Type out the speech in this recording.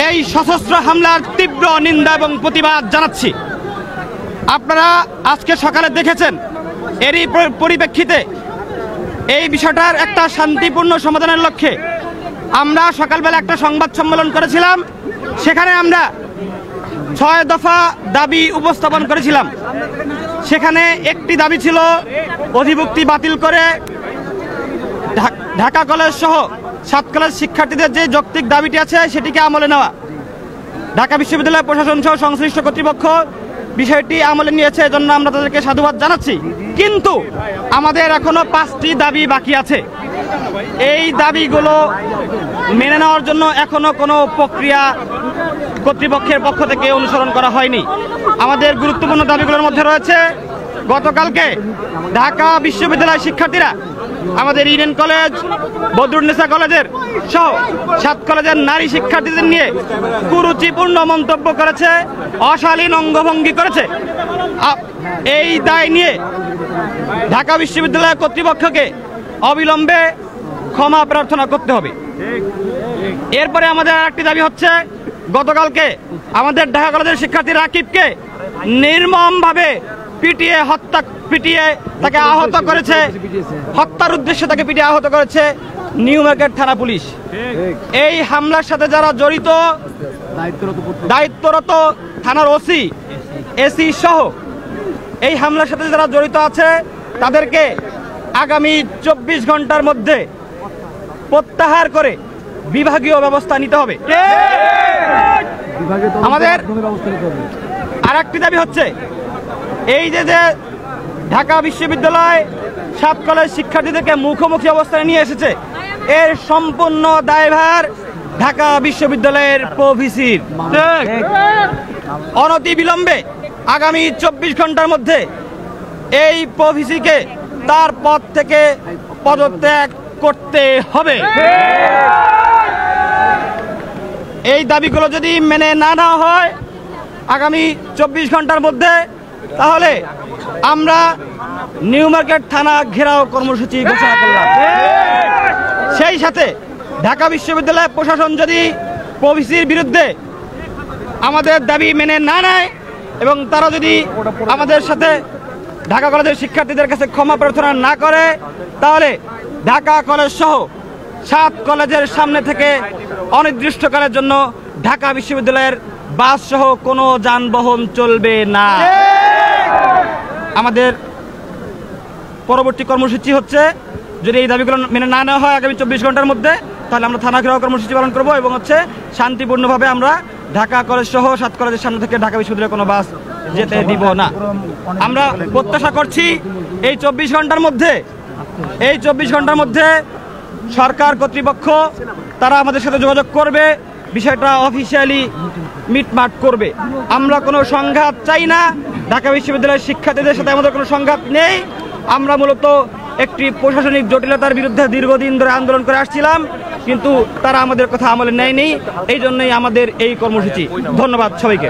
এই সশস্ত্র হামলার তীব্র নিন্দা এবং প্রতিবাদ জানাচ্ছি। আপনারা আজকে সকালে দেখেছেন, এরই পরিপ্রেক্ষিতে এই বিষয়টার একটা শান্তিপূর্ণ সমাধানের লক্ষ্যে আমরা সকালবেলা একটা সংবাদ সম্মেলন করেছিলাম। সেখানে আমরা 6 দফা দাবি উপস্থাপন করেছিলাম। সেখানে একটি দাবি ছিল অধিভুক্তি বাতিল করে ঢাকা কলেজ সহ 7 কলেজ শিক্ষার্থীদের যে যৌক্তিক দাবিটি আছে সেটিকে আমলে নেওয়া। ঢাকা বিশ্ববিদ্যালয় প্রশাসন সহ সংশ্লিষ্ট কর্তৃপক্ষ বিষয়টি আমলে নিয়েছে, এজন্য আমরা তাদেরকে সাধুবাদ জানাচ্ছি। কিন্তু আমাদের এখনো 5টি দাবি বাকি আছে। এই দাবিগুলো মেনে নেওয়ার জন্য এখনো কোনো প্রক্রিয়া কর্তৃপক্ষের পক্ষ থেকে অনুসরণ করা হয়নি। আমাদের গুরুত্বপূর্ণ দাবিগুলোর মধ্যে রয়েছে, গতকালকে ঢাকা বিশ্ববিদ্যালয় শিক্ষার্থীরা আমাদের ইডেন কলেজ, বদরুন্নেসা কলেজের সহ 7 কলেজের নারী শিক্ষার্থীদের নিয়ে কুরুচিপূর্ণ মন্তব্য করেছে, অশালীন অঙ্গভঙ্গি করেছে। এই দায় নিয়ে ঢাকা বিশ্ববিদ্যালয় কর্তৃপক্ষকে অবিলম্বে ক্ষমা প্রার্থনা করতে হবে। এরপরে আমাদের আরেকটি দাবি হচ্ছে, গতকালকে আমাদের ঢাকা কলেজের শিক্ষার্থী রাকিবকে নির্মমভাবে পিটিয়ে তাকে আহত করেছে, হত্যার উদ্দেশ্যে তাকে পিটিয়ে আহত করেছে নিউ মার্কেট থানা পুলিশ। এই হামলার সাথে যারা জড়িত, দায়িত্বরত থানার ওসি, এসি সহ এই হামলার সাথে যারা জড়িত আছে তাদেরকে আগামী 24 ঘন্টার মধ্যে প্রত্যাহার করে বিভাগীয় ব্যবস্থা নিতে হবে। আমাদের আরেকটি দাবি হচ্ছে, এই যে ঢাকা বিশ্ববিদ্যালয় 7 কলেজ শিক্ষার্থীদেরকে মুখোমুখি অবস্থায় নিয়ে এসেছে, এর সম্পূর্ণ দায়ভার ঢাকা বিশ্ববিদ্যালয়ের প্রভিসির। অনতি বিলম্বে আগামী 24 ঘন্টার মধ্যে এই প্রভিসিকে তার পদ থেকে পদত্যাগ করতে হবে। এই দাবিগুলো যদি মেনে না নেওয়া হয় আগামী 24 ঘন্টার মধ্যে, তাহলে আমরা নিউ মার্কেট থানা ঘেরাও কর্মসূচি ঘোষণা করলাম। সেই সাথে ঢাকা বিশ্ববিদ্যালয় প্রশাসন যদি প্রভিসির বিরুদ্ধে আমাদের দাবি মেনে না নেয় এবং তারা যদি আমাদের সাথে ঢাকা কলেজের শিক্ষার্থীদের কাছে ক্ষমা প্রার্থনা না করে, তাহলে ঢাকা কলেজ সহ 7 কলেজের সামনে থেকে অনির্দিষ্টকালের জন্য ঢাকা বিশ্ববিদ্যালয়ের বাস সহ কোনো যানবাহন চলবে না। আমাদের পরবর্তী কর্মসূচি হচ্ছে, যদি এই দাবিগুলো মেনে না নেওয়া হয় আগামী 24 ঘন্টার মধ্যে, তাহলে আমরা থানা ঘেরাও কর্মসূচি পালন করব এবং শান্তিপূর্ণভাবে আমরা ঢাকা কলেজ সহ 7 কলেজের সামনে থেকে ঢাকা বিশ্ববিদ্যালয়ের কোনো বাস যেতে দিব না। আমরা প্রত্যাশা করছি এই 24 ঘন্টার মধ্যে সরকার কর্তৃপক্ষ তারা আমাদের সাথে যোগাযোগ করবে, বিষয়টা অফিসিয়ালি মিটমাট করবে। আমরা কোনো সংঘাত চাই না, ঢাকা বিশ্ববিদ্যালয়ের শিক্ষার্থীদের সাথে আমাদের কোনো সংঘাত নেই। আমরা মূলত একটি প্রশাসনিক জটিলতার বিরুদ্ধে দীর্ঘদিন ধরে আন্দোলন করে আসছিলাম, কিন্তু তারা আমাদের কথা আমলে নেয়নি। এই জন্যই আমাদের এই কর্মসূচি। ধন্যবাদ সবাইকে।